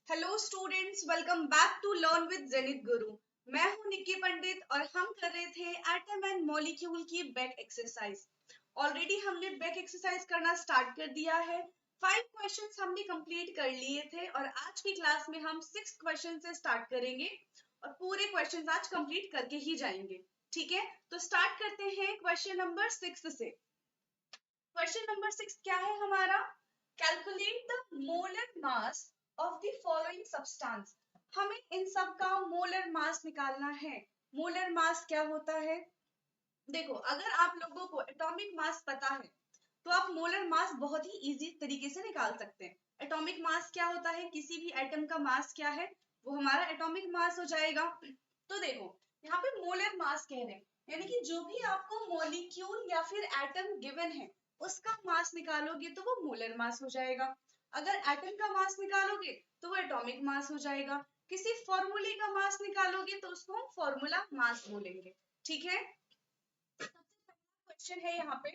Hello students, welcome back to learn with Zenith Guru. मैं हूं निक्की पंडित और हम कर रहे थे एटम एंड मॉलिक्यूल की बैक एक्सरसाइज। ऑलरेडी हमने बैक एक्सरसाइज करना स्टार्ट कर दिया है। 5 क्वेश्चंस हमने कंप्लीट कर लिए थे और आज की क्लास में हम 6 क्वेश्चन से स्टार्ट करेंगे और पूरे क्वेश्चंस आज कंप्लीट करके ही जाएंगे। ठीक है, तो स्टार्ट करते हैं क्वेश्चन नंबर 6 से। क्वेश्चन नंबर 6 क्या है हमारा? Calculate the molar mass of the following substance. हमें इन सब का मोलर मास निकालना है। मोलर मास क्या होता है? देखो, अगर आप लोगों को एटॉमिक मास पता है तो आप मोलर मास बहुत ही इजी तरीके से निकाल सकते हैं। एटॉमिक मास क्या होता है? किसी भी एटम का मास क्या है? वो हमारा एटॉमिक मास हो जाएगा। तो देखो, यहाँ पे मोलर मास कह रहे हैं, यानी कि जो भी आपको मॉलिक्यूल या फिर एटम गिवन है उसका मास निकालोगे तो वो मोलर मास हो जाएगा। अगर एटम का मास निकालोगे तो वो एटॉमिक मास हो जाएगा। किसी फॉर्मूले का मास निकालोगे तो उसको हम फॉर्मूला मास बोलेंगे। ठीक है, क्वेश्चन है यहाँ पे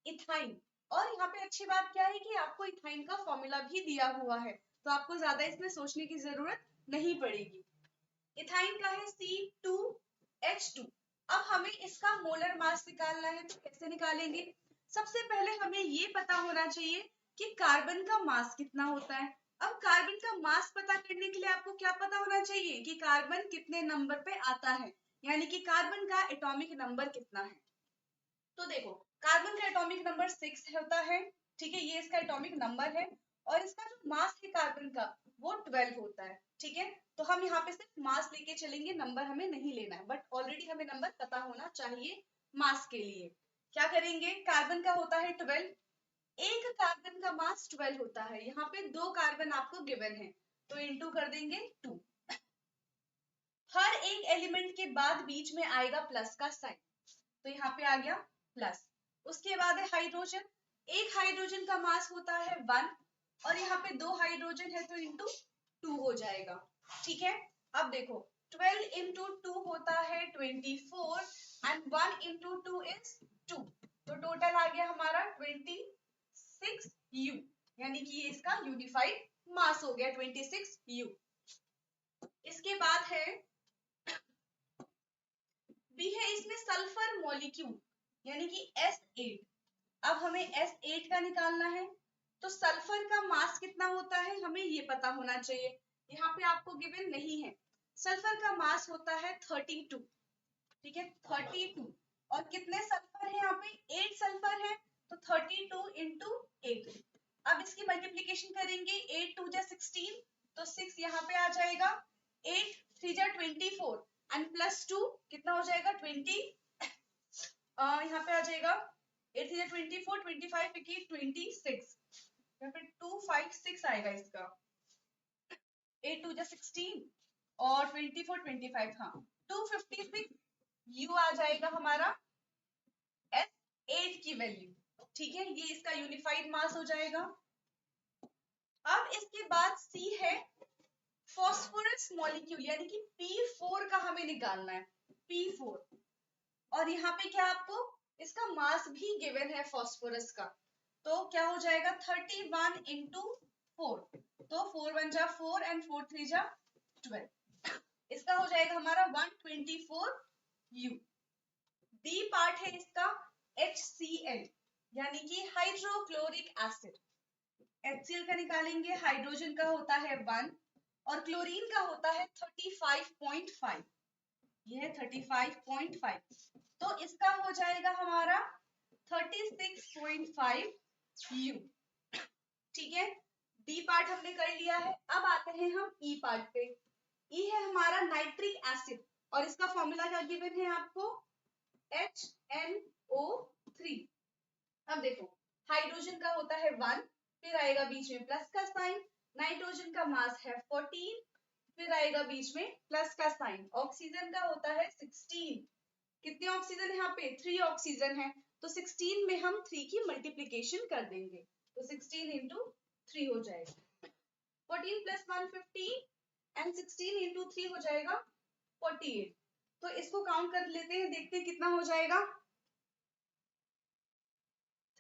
इथाइन। और यहाँ पे अच्छी बात क्या है कि आपको इथाइन का फॉर्मूला भी दिया हुआ है, तो आपको ज्यादा इसमें सोचने की जरूरत नहीं पड़ेगी। इथाइन का है C2H2। अब हमें इसका मोलर मास निकालना है, तो कैसे निकालेंगे? सबसे पहले हमें ये पता होना चाहिए कि कार्बन का मास कितना होता है। अब कार्बन का मास पता करने के लिए आपको क्या पता होना चाहिए कि कार्बन कितने नंबर पे आता है, यानी कि कार्बन का एटॉमिक नंबर कितना है। तो देखो, कार्बन का एटॉमिक नंबर 6 होता है। ठीक है, ये इसका एटॉमिक नंबर है और इसका जो मास है कार्बन का वो 12 होता है। ठीक है, तो हम यहाँ पे सिर्फ मास लेके चलेंगे, नंबर हमें नहीं लेना है, बट ऑलरेडी हमें नंबर पता होना चाहिए मास के लिए। क्या करेंगे? कार्बन का होता है 12, एक कार्बन का मास 12 होता है। यहाँ पे 2 कार्बन आपको गिवन है तो इंटू कर देंगे 2। हर एक एलिमेंट के बाद बीच में आएगा प्लस का साइन, तो यहाँ पे आ गया प्लस। उसके बाद है हाइड्रोजन। एक हाइड्रोजन का मास होता है 1 और यहाँ पे 2 हाइड्रोजन है तो इंटू 2 हो जाएगा। ठीक है, अब देखो 12 इंटू 2 होता है 24 एंड 1 इंटू 2 इज 2, तो टोटल आ गया हमारा 26U, यानी कि ये इसका यूनिफाइड मास हो गया 26U। इसके बाद है भी है इसमें सल्फर मॉलिक्यूल, यानी कि S8। अब हमें S8 का निकालना है, तो सल्फर का मास कितना होता है हमें ये पता होना चाहिए। यहाँ पे आपको गिवन नहीं है। सल्फर का मास होता है 32। ठीक है, 32। और कितने सल्फर है यहाँ पे? 8 सल्फर है, तो 32 इंटू 8। अब इसकी मल्टीप्लीकेशन करेंगे, 8 2 जा 16, तो 6 यहाँ पे आ जाएगा। 8 3 जा 24 एंड प्लस 2 कितना हो जाएगा? 20। यहाँ पे आ जाएगा 8 3 जा 24, 25 की 26, यहाँ पे 256 आएगा इसका। 8 2 जा 16 और 24 25, हाँ 256 यू आ जाएगा हमारा S8 की वैल्यू। ठीक है, ये इसका यूनिफाइड मास हो जाएगा। अब इसके बाद C है फॉस्फोरस मॉलिक्यूल, यानी कि P4 का हमें निकालना है, P4। और यहाँ पे क्या आपको इसका मास भी गिवन है फॉस्फोरस का, तो क्या हो जाएगा? 31 इंटू 4, तो 4 1 जा 4 एंड 4 3 जा 12, इसका हो जाएगा हमारा 124U। डी पार्ट है इसका HCl, यानी कि हाइड्रोक्लोरिक एसिड। HCl का निकालेंगे, हाइड्रोजन का होता है 1 और क्लोरीन का होता है 35.5, ये है 35.5, तो इसका हो जाएगा हमारा 36.5U। ठीक है, डी पार्ट हमने कर लिया है। अब आते हैं हम ई पार्ट पे। ई है हमारा नाइट्रिक एसिड और इसका फॉर्मूला क्या गिवन है आपको? HNO3। अब देखो, हाइड्रोजन का होता है 1, फिर आएगा बीच में प्लस का साइन। नाइट्रोजन का मास है 14, फिर आएगा बीच में प्लस का साइन। ऑक्सीजन का होता है 16। कितने ऑक्सीजन यहाँ पे? 3 ऑक्सीजन है, तो 16 में हम 3 की मल्टीप्लीकेशन कर देंगे, तो 16 इंटू 3 हो जाएगा। 14 प्लस 1 15 एंड 16 इंटू 3 हो जाएगा 48। तो इसको काउंट कर लेते हैं, देखते हैं कितना हो जाएगा।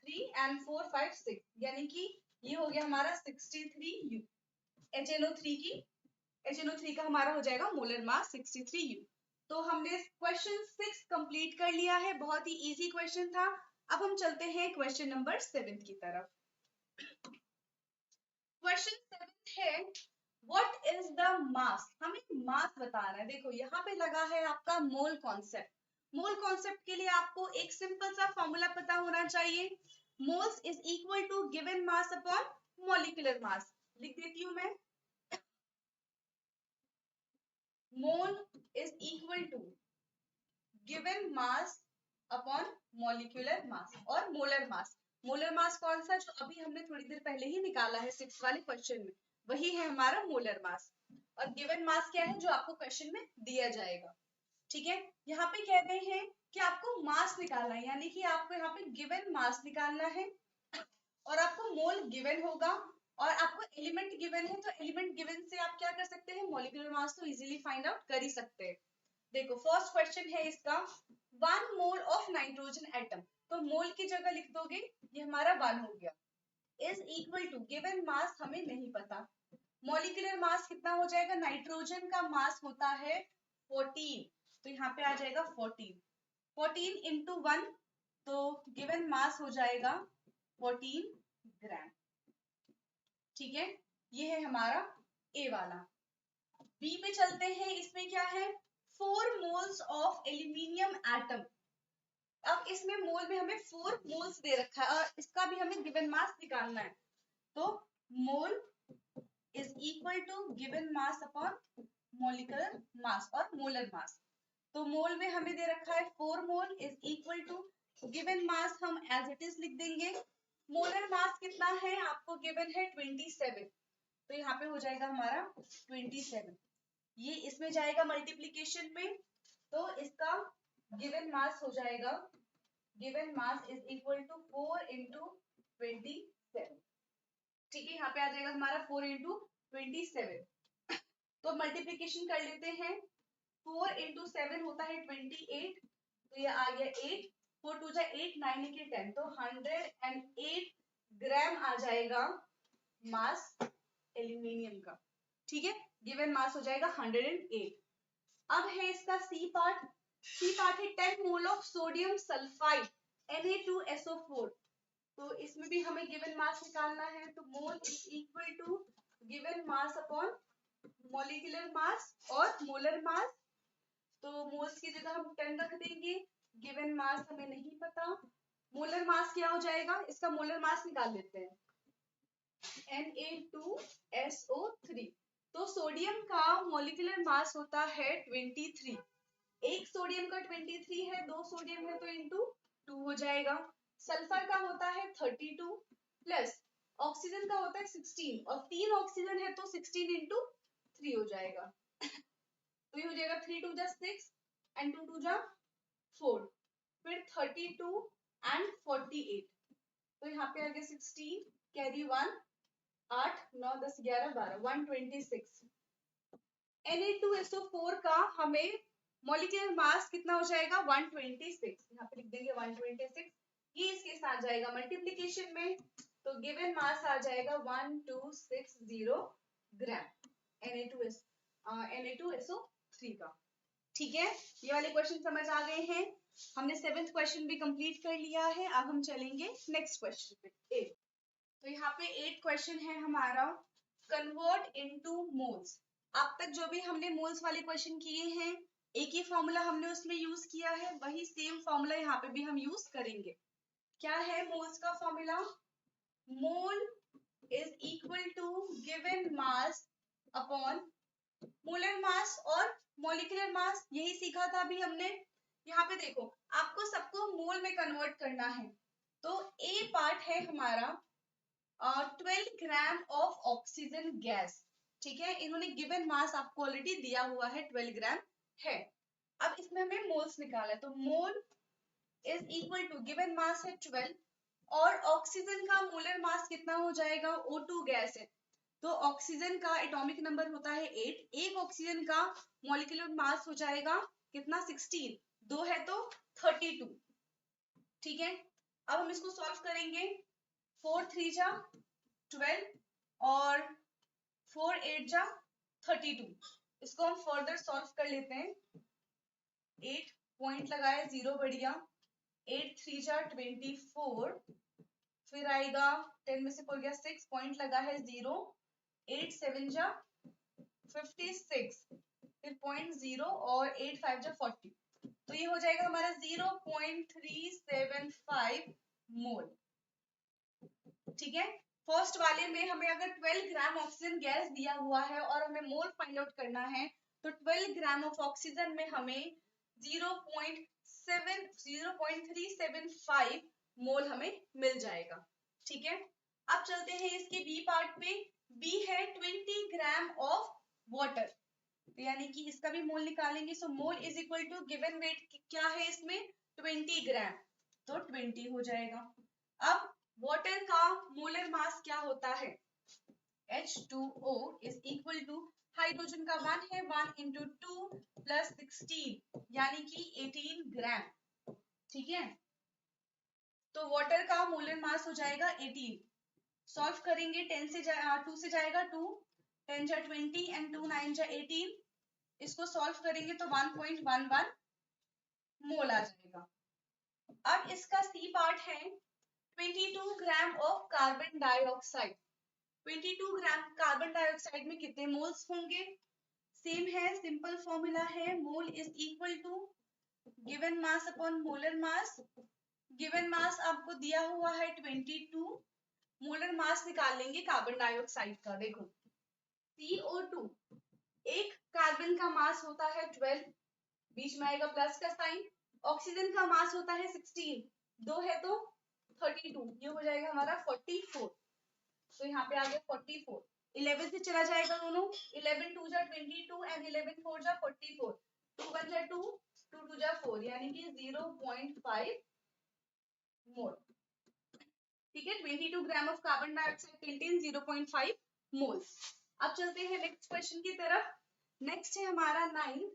3 एंड 4 5 6, यानी कि ये हो गया हमारा 63U। HNO3 का हमारा हो जाएगा मोलर मास 63U। तो हमने क्वेश्चन 6 कंप्लीट कर लिया है, बहुत ही इजी क्वेश्चन था। अब हम चलते हैं क्वेश्चन नंबर 7 की तरफ। क्वेश्चन 7 है व्हाट इज द मास। हमें मास बताना है। देखो यहाँ पे लगा है आपका मोल कॉन्सेप्ट। मोल कॉन्सेप्ट के लिए आपको एक सिंपल सा फॉर्मूला पता होना चाहिए। Moles is equal to given mass upon molecular mass. लिख देती हूँ मैं, mole is equal to given mass upon molecular mass और मोलर मास। मोलर मास कौन सा, जो अभी हमने थोड़ी देर पहले ही निकाला है 6 वाले क्वेश्चन में, वही है हमारा मोलर मास। और गिवन मास क्या है, जो आपको क्वेश्चन में दिया जाएगा। ठीक है, यहाँ पे कह रहे हैं कि आपको मास निकालना है, यानी कि आपको यहाँ पे गिवन मास निकालना है और आपको मोल गिवन होगा और आपको एलिमेंट गिवन है। तो एलिमेंट गिवन से आप क्या कर सकते हैं, मॉलिक्यूलर मास तो इजीली फाइंड आउट कर ही सकते हैं। देखो फर्स्ट क्वेश्चन है इसका, 1 मोल ऑफ नाइट्रोजन एटम। तो मोल की जगह लिख दोगे, ये हमारा 1 हो गया, is equal to given mass हमें नहीं पता। मॉलिक्यूलर मास कितना हो जाएगा, नाइट्रोजन का मास होता है 14, तो यहाँ पे आ जाएगा 14 इंटू 1, तो गिवन मास हो जाएगा 14 ग्राम। ठीक है, ये है हमारा ए वाला। बी पे चलते हैं, इसमें क्या है, 4 मोल्स ऑफ एल्यूमिनियम एटम। अब इसमें मोल में हमें 4 मोल्स दे रखा है और इसका भी हमें गिवन मास निकालना है। तो mole is equal to given mass upon molecular mass और मोलर मास। तो मोल में हमें दे रखा है 4 mole is equal to given mass हम एज इट इज लिख देंगे। मोलर मास कितना है, आपको गिवन है 27, तो यहाँ पे हो जाएगा हमारा 27। ये इसमें जाएगा मल्टीप्लीकेशन में, तो इसका गिवन मास हो जाएगा, given mass is equal to 4 into 27। ठीक है, यहाँ पे आ जाएगा हमारा 4 इंटू 27। तो मल्टीप्लीकेशन कर लेते हैं, 4 इंटू 7 होता है 28, तो ये आ गया 8, 4 टू जा 8, 9 के 10, तो 108 ग्राम आ जाएगा मास एल्यूमिनियम का। ठीक है, गिवन मास हो जाएगा 108। अब है इसका सी पार्ट। सी पार्ट है 10 mole of sodium sulphide Na2SO4। तो इसमें भी हमें गिवन मास निकालना है, तो mole is equal to given mass upon molecular mass और मोलर मास। तो मोल्स की जगह हम 10 रख देंगे, गिवन मास हमें नहीं पता। मोलर मास क्या हो जाएगा, इसका मोलर मास निकाल लेते हैं, Na2SO3। तो सोडियम का मॉलिक्यूलर मास होता है 23। एक सोडियम का 23 है, 2 सोडियम है तो इंटू 2 हो जाएगा। सल्फर का होता है 32 प्लस ऑक्सीजन का होता है 16, और 3 ऑक्सीजन है तो 16 इंटू 3 हो जाएगा। तो ये हो जाएगा 3 टू जा 6 एंड 2 टू जा 4, फिर 32 एंड 48, तो यहाँ पे आ गया 16 कैरी 1, 8 9 10 11 12, 126। Na2SO4 का हमें मॉलिक्यूलर मास कितना हो जाएगा, 126। यहाँ पे लिख देंगे 126। ये इसके साथ जाएगा मल्टीप्लीकेशन में, तो गिवन मास आ जाएगा 1260 ग्राम Na2SO3 का। ठीक है, ये वाले क्वेश्चन समझ आ गए हैं। हमने 7th क्वेश्चन भी कंप्लीट कर लिया है। अब हम चलेंगे नेक्स्ट क्वेश्चन पे, 8। तो यहाँ पे 8 क्वेश्चन है हमारा, कन्वर्ट इनटू मोल्स। अब तक जो भी हमने मोल्स वाले क्वेश्चन किए हैं, एक ही फॉर्मूला हमने उसमें यूज किया है, वही सेम फॉर्मूला यहाँ पे भी हम यूज करेंगे। क्या है मोल्स का formula, mole is equal to given mass upon molar mass और मॉलिक्यूलर मास। यही सीखा था अभी हमने। यहाँ पे देखो, आपको सबको मोल में कन्वर्ट करना है। तो ए पार्ट है हमारा 12 ग्राम ऑफ ऑक्सीजन गैस। ठीक है, इन्होंने गिवन मास आपको ऑलरेडी दिया हुआ है, 12 ग्राम है। अब इसमें हमें मोल्स निकाला है, तो mole is equal to given mass है 12 और ऑक्सीजन का मोलर मास कितना हो जाएगा, O2 गैस है, तो ऑक्सीजन का एटॉमिक नंबर होता है 8। एक ऑक्सीजन का मॉलिक्यूलर मास हो जाएगा कितना, 16, 2 है तो 32। ठीक है, अब हम इसको सॉल्व करेंगे, 4 3 जा 12 और 4 8 जा 32। इसको हम फर्दर सॉल्व कर लेते हैं। 8 पॉइंट लगाया, 0 बढ़ गया। 8 3 जा 24, फिर आएगा 10 में से 4 गया 6, पॉइंट लगा है 0। 8 7 जा 56, फिर पॉइंट 0 और 8 5 जा 40, तो ये हो जाएगा हमारा 0.375 मोल। ठीक है, फर्स्ट वाले में हमें अगर 12 ग्राम ऑक्सीजन गैस दिया हुआ है और हमें मोल फाइंड आउट करना है, तो 12 ग्राम ऑफ ऑक्सीजन में हमें 0.375 मोल हमें मिल जाएगा। ठीक है, अब चलते हैं इसके बी पार्ट पे। बी है 20 ग्राम ऑफ वाटर, तो यानी कि इसका भी मोल निकालेंगे। So mole is equal to given weight क्या है इसमें 20 ग्राम, तो 20 हो जाएगा। अब वाटर का मोलर मास क्या होता है, H2O is equal to hydrogen का 1 है, 1 इंटू 2 प्लस 16 यानी कि 18 ग्राम। ठीक है, तो वाटर का मोलर मास हो जाएगा 18। सॉल्व करेंगे, 10 से 2 से जाएगा 2, 10 जा 20 एंड 2 9 जा 18। इसको सॉल्व करेंगे तो 1.11 मोल आ जाएगा। अब इसका सी पार्ट है 22 gram of carbon dioxide. 22 gram carbon dioxide में कितने मोल्स होंगे, सेम है, सिंपल फॉर्मूला है, mole is equal to given mass upon molar mass. Given mass आपको दिया हुआ है 22, मोलर मास निकाल लेंगे कार्बन डाइऑक्साइड का। देखो CO2, एक कार्बन का मास होता है 12, बीच में आएगा प्लस का साइन। ऑक्सीजन का मास होता है 16, 2 है तो 32, ये हो जाएगा हमारा 44। तो यहाँ पे आ गया 44, 11 से चला जाएगा दोनों, 11 2 जा 22 एंड 11 4 जा 44, 2 1 जा 2, 2 2 जा 4 यानी कि 0.5 मोल। ठीक है, 22 gram of carbon dioxide contain 0.5 moles. अब चलते हैं नेक्स्ट क्वेश्चन की तरफ। नेक्स्ट है हमारा 9,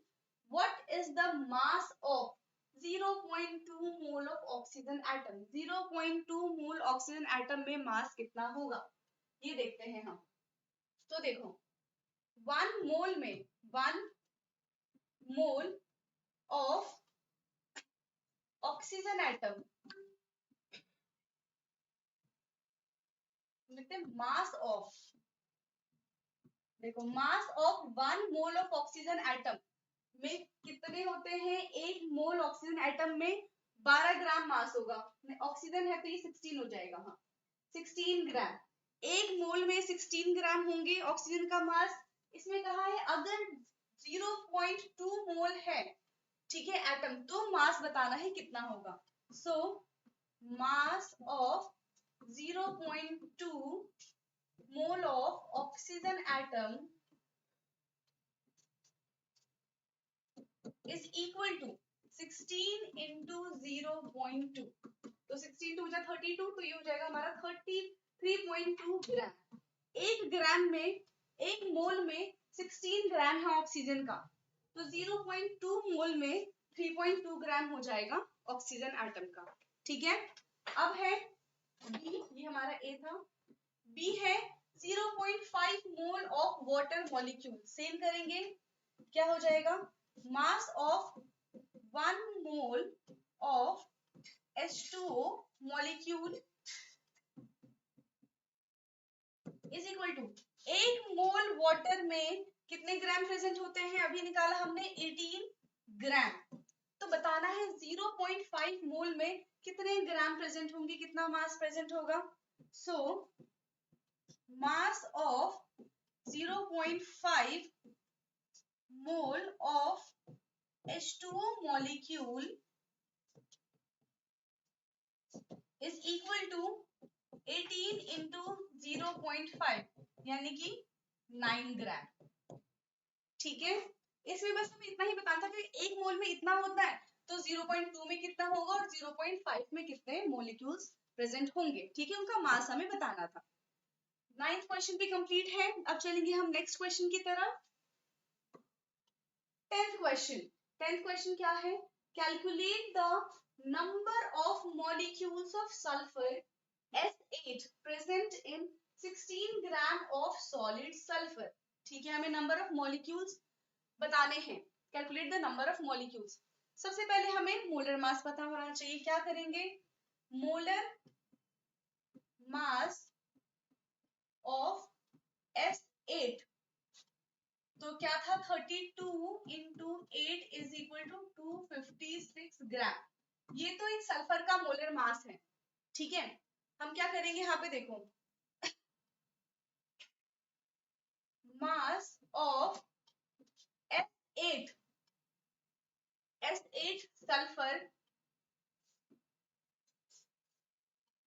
what is the mass of 0.2 mole of oxygen atom. 0.2 mole oxygen atom में मास कितना होगा, ये देखते हैं हम। तो देखो 1 मोल में 1 मोल ऑफ ऑक्सीजन एटम, देखते हैं मास ऑफ, देखो mass of 1 mole of oxygen atom में कितने होते हैं, 1 मोल ऑक्सीजन एटम में 12 ग्राम मास होगा। ऑक्सीजन है तो ये 16 हो जाएगा, हाँ 16 ग्राम। 1 मोल में 16 ग्राम होंगे ऑक्सीजन का मास। इसमें कहा है अगर 0.2 मोल है, ठीक है एटम, तो मास बताना है कितना होगा। So mass of 0.2 mole of oxygen atom is equal to 16 into 0.2, तो 16 2 जा 32, तो ये हो जाएगा हमारा 33.2 ग्राम। 1 ग्राम में, 1 मोल में 16 ग्राम है ऑक्सीजन का, तो 0.2 मोल में 3.2 ग्राम हो जाएगा ऑक्सीजन एटम का। ठीक है, अब है बी, ये हमारा ए था। बी है 0.5 mole of water molecule. Same करेंगे, क्या हो जाएगा, mass of 1 mole of H2O molecule is equal to 1 mole water में कितने ग्राम प्रेजेंट होते हैं, अभी निकाला हमने 18 ग्राम। तो बताना है 0.5 मोल में कितने ग्राम प्रेजेंट होंगे, कितना मास प्रेजेंट होगा। So mass of 0.5 mole of H2O molecule is equal to 18 into 0.5 यानी कि 9 ग्राम। ठीक है, इसमें बस हमें इतना ही बताना था कि 1 मोल में इतना होता है, तो 0.2 में कितना होगा और 0.5 में कितने मोलिक्यूल्स प्रेजेंट होंगे। ठीक है, उनका मास हमें बताना था। 9th क्वेश्चन भी कंप्लीट है। अब चलेंगे हम नेक्स्ट क्वेश्चन की तरफ। 10th क्वेश्चन, 10th क्वेश्चन क्या है, calculate the number of molecules of sulphur S8 present in 16 gram of solid sulphur. ठीक है, हमें नंबर ऑफ मॉलिक्यूल्स बताने हैं। Calculate the number of molecules. सबसे पहले हमें मोलर मास पता होना चाहिए। क्या करेंगे? मोलर मास ऑफ S8, तो क्या था 32 इंटू 8 इज इक्वल टू 256 ग्राम। ये तो एक सल्फर का मोलर मास है। ठीक है, हम क्या करेंगे यहाँ पे देखो, mass of S8 sulphur,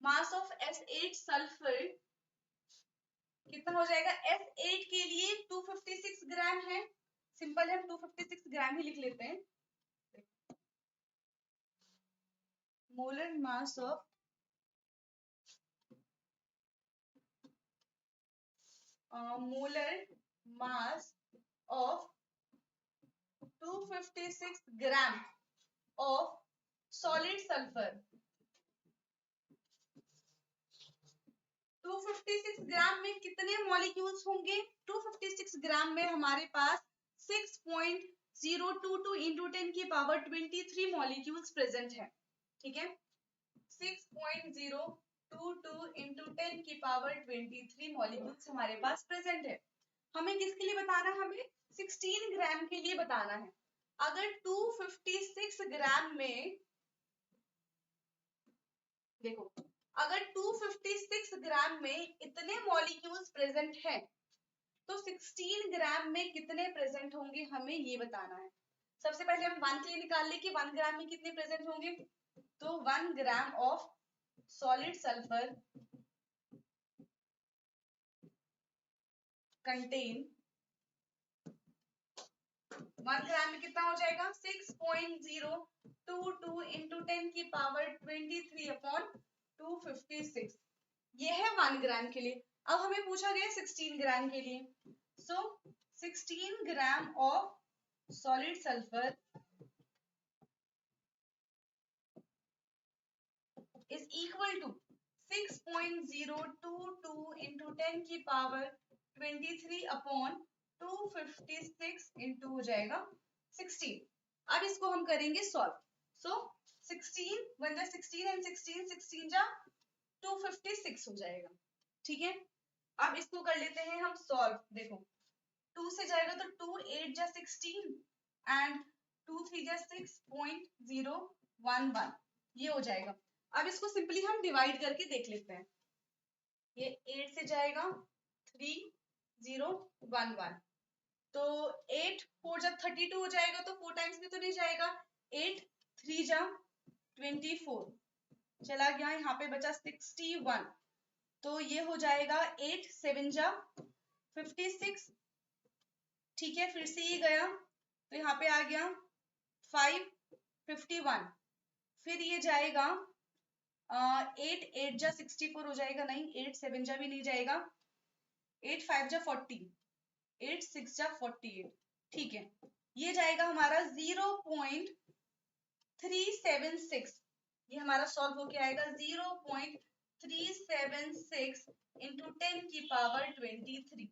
mass of S8 sulphur कितना हो जाएगा? S8 के लिए 256 ग्राम है। सिंपल है, हम 256 ग्राम ही लिख लेते हैं। Molar mass of molar mass of 256 gram of solid sulphur. 256 ग्राम में कितने मॉलिक्यूल्स होंगे? 256 ग्राम में हमारे पास 6.022 इंटू 10 की पावर 23 मॉलिक्यूल्स प्रेजेंट है। ठीक है, 6.022 इंटू 10 की पावर 23 मॉलिक्यूल्स हमारे पास प्रेजेंट है। हमें किसके लिए बताना? हमें 16 ग्राम के लिए बताना है। अगर 256 ग्राम में देखो, अगर 256 ग्राम में इतने मॉलिक्यूल्स प्रेजेंट है तो 16 ग्राम में कितने प्रेजेंट होंगे, हमें ये बताना है। सबसे पहले हम 1 के लिए निकाल ले कि 1 ग्राम में कितने प्रेजेंट होंगे। तो 1 gram of solid sulphur contain, 1 ग्राम में कितना हो जाएगा? 6.022 इंटू 10 की पावर 23 अपॉन 256। ये है 1 ग्राम के लिए। अब हमें पूछा गया 16 ग्राम के लिए। सो 16 gram of solid sulphur is equal to 6.022 into 10 की पावर 23 अपॉन 256 इंटू हो जाएगा 16। अब इसको हम करेंगे सॉल्व। सो 16 1 जा 16 एंड 16 16 जा 256 हो जाएगा। ठीक है, अब इसको कर लेते हैं हम सॉल्व। देखो 2 से जाएगा तो 2 8 जा 16 एंड 2 3 जा 6.011, ये हो जाएगा। अब इसको सिंपली हम डिवाइड करके देख लेते हैं। ये 8 से जाएगा 3011, तो 8 4 जा 32 हो जाएगा, तो 4 टाइम्स में तो नहीं जाएगा। 8 3 जा 24 चला गया, यहाँ पे बचा 61, तो ये हो जाएगा 8 7 जा 56। ठीक है, फिर से ये गया तो यहाँ पे आ गया 5 51, फिर ये जाएगा 8 8 जा 64 हो जाएगा, नहीं 8 7 जा भी नहीं जाएगा, 8 5 जा 40, 8 6 जा 48। ठीक है, ये जाएगा हमारा 0.376, ये हमारा सॉल्व होके आएगा 0.376 इंटू 10 की पावर 23।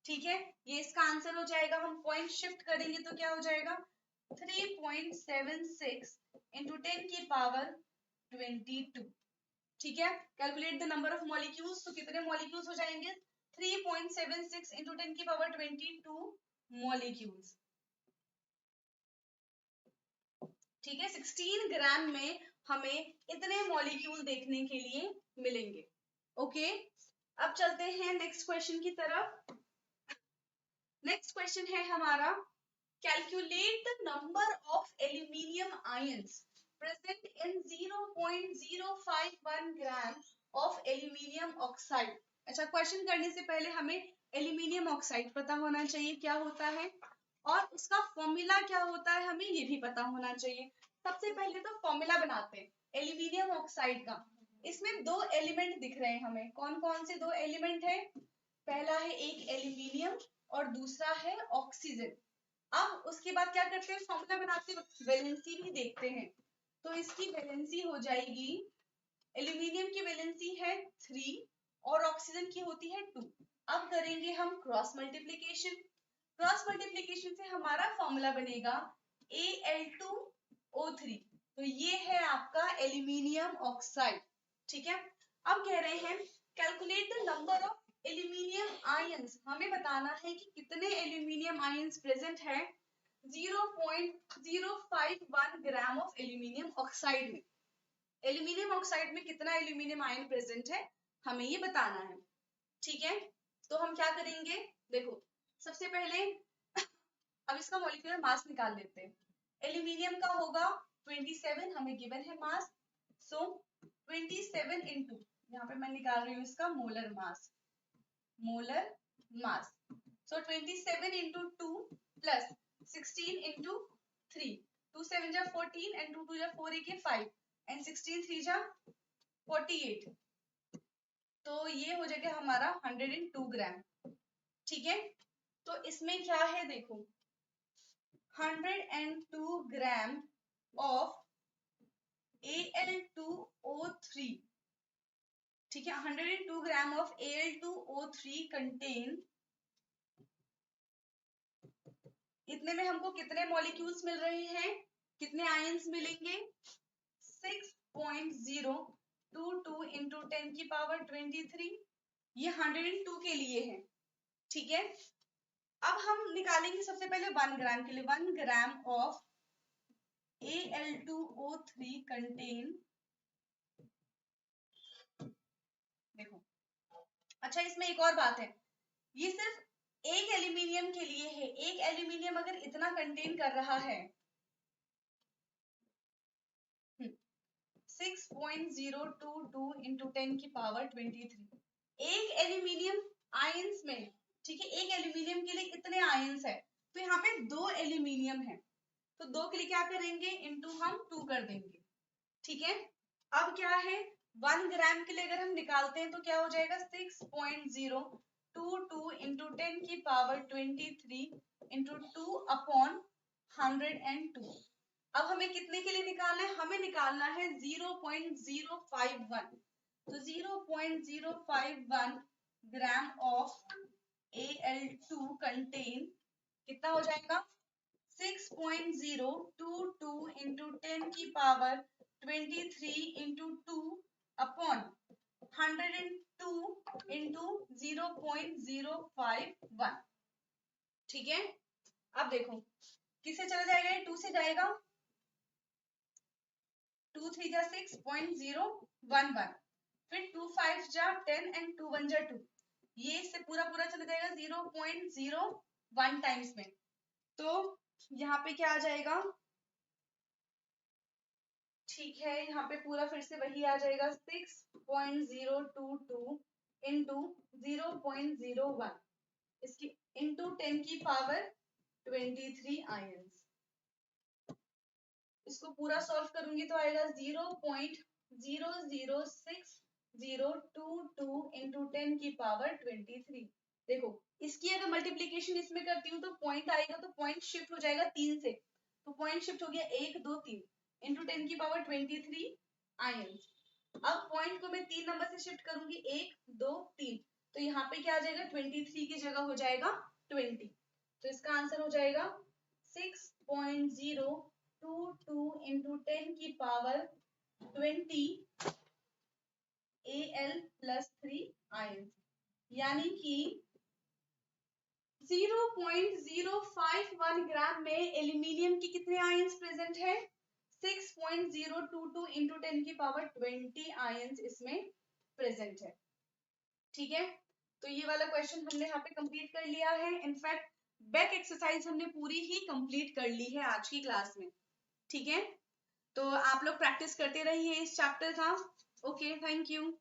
ठीक है, ये इसका आंसर हो जाएगा। हम पॉइंट शिफ्ट करेंगे तो क्या हो जाएगा? 3.76 इंटू 10 की पावर 22। ठीक है, calculate the number of molecules, तो कितने मॉलिक्यूल्स हो जाएंगे? 3.76 इंटू 10 की पावर 22 मॉलिक्यूल्स। ठीक है, 16 ग्राम में हमें इतने मॉलिक्यूल देखने के लिए मिलेंगे। ओके, अब चलते हैं नेक्स्ट क्वेश्चन की तरफ। नेक्स्ट क्वेश्चन है हमारा, calculate the number of aluminium ions present in 0.051 gram of aluminium oxide. अच्छा, क्वेश्चन करने से पहले हमें एल्यूमिनियम ऑक्साइड पता होना चाहिए क्या होता है, और उसका फॉर्मूला क्या होता है हमें ये भी पता होना चाहिए। सबसे पहले तो फॉर्मूला बनाते हैं एल्यूमिनियम ऑक्साइड का। इसमें दो एलिमेंट दिख रहे हैं हमें, कौन कौन से दो एलिमेंट है? पहला है एक एल्यूमिनियम और दूसरा है ऑक्सीजन। अब उसके बाद क्या करते हैं, फॉर्मूला बनाते वक्त वैलेंसी भी देखते हैं। तो इसकी वैलेंसी हो जाएगी, एल्यूमिनियम की वैलेंसी है 3 और ऑक्सीजन की होती है 2। अब करेंगे हम क्रॉस मल्टीप्लीकेशन। क्रॉस मल्टीप्लीकेशन से हमारा फॉर्मूला बनेगा Al2O3। तो ये है आपका एल्यूमिनियम ऑक्साइड। ठीक है, अब कह रहे हैं calculate the number of aluminium ions. हमें बताना है कि कितने एल्यूमिनियम आयंस प्रेजेंट है 0.051 ग्राम ऑफ एल्यूमिनियम ऑक्साइड में। एल्यूमिनियम ऑक्साइड में कितना एल्यूमिनियम आयन प्रेजेंट है हमें ये बताना है। ठीक है, तो हम क्या करेंगे, देखो सबसे पहले अब इसका मॉलिक्यूलर मास निकाल लेते हैं। एल्यूमिनियम का होगा 27, हमें गिवन है मास। सो 27 इंटू, यहाँ पे मैं निकाल रही हूँ इसका मोलर मास, मोलर मास। सो 27 इंटू 2 प्लस 16 इंटू 3, 2 7 जा 14 एंड 2 2 जा 4 8 5 एंड 16 3 जा 48। तो ये हो जाएगा हमारा 102 ग्राम। ठीक है, तो इसमें क्या है देखो 102 ग्राम ऑफ Al2O3। ठीक है, 102 ग्राम ऑफ Al2O3 कंटेन, इतने में हमको कितने मॉलिक्यूल्स मिल रहे हैं, कितने आयंस मिलेंगे 6.022 इंटू 10 की पावर 23। ये 102 के लिए है। ठीक है, अब हम निकालेंगे सबसे पहले 1 ग्राम के लिए। 1 ग्राम ऑफ Al2O3 कंटेन, देखो अच्छा इसमें एक और बात है, ये सिर्फ एक एल्यूमिनियम के लिए है। एक एल्यूमिनियम अगर इतना कंटेन कर रहा है 6.022 इंटू 10 की पावर 23, एक एल्यूमिनियम आयंस में। ठीक है, एक एल्यूमिनियम के लिए इतने आयंस है, तो यहाँ पे 2 एल्यूमिनियम है, तो 2 के लिए क्या करेंगे इंटू हम 2 कर देंगे। ठीक है, अब क्या है 1 ग्राम के लिए अगर हम निकालते हैं तो क्या हो जाएगा 6.022 इंटू 10 की पावर 23 इंटू 2 अपॉन 102। अब हमें कितने के लिए निकालना है, हमें निकालना है 0.051। तो 0.051 ग्राम ऑफ Al2 कंटेन कितना हो जाएगा 6.022 इंटू 10 की पावर 23 इंटू 2 अपॉन 102 इंटू 0.051। ठीक है, अब देखो किससे चला जाएगा, ये 2 से जाएगा, 2 3 जा 6.011, फिर 2 5 जा 10 एंड 2 1 जा 2, ये इससे पूरा पूरा चला जाएगा 0.01 टाइम्स में। तो यहाँ पे क्या आ जाएगा, ठीक है यहाँ पे पूरा फिर से वही आ जाएगा 6.022 इंटू 0.01, इसकी इंटू 10 की पावर 23 आयंस। इसको पूरा सॉल्व करूंगी तो आएगा 0.00602 इंटू 10 की पावर 23। देखो इसकी अगर मल्टीप्लीकेशन इसमें करती हूँ तो पॉइंट आएगा, तो पॉइंट शिफ्ट हो जाएगा 3 से, तो पॉइंट शिफ्ट हो गया 1 2 3 इंटू 10 की पावर 23 आयंस। अब पॉइंट को मैं 3 नंबर से शिफ्ट करूंगी 1 2 3, तो यहाँ पे क्या आ जाएगा 23 की जगह हो जाएगा 20। तो इसका आंसर हो जाएगा 6.022 इंटू 10 की पावर 20 Al+3 आयंस, यानी कि 0.051 ग्राम में एल्यूमिनियम की कितने आयंस प्रेजेंट है 6.022 इंटू 10 की पावर 20 आयंस इसमें प्रेजेंट है। ठीक है, तो ये वाला क्वेश्चन हमने यहाँ पे कंप्लीट कर लिया है। इनफैक्ट बैक एक्सरसाइज हमने पूरी ही कंप्लीट कर ली है आज की क्लास में। ठीक है, तो आप लोग प्रैक्टिस करते रहिए इस चैप्टर का। Okay, thank you.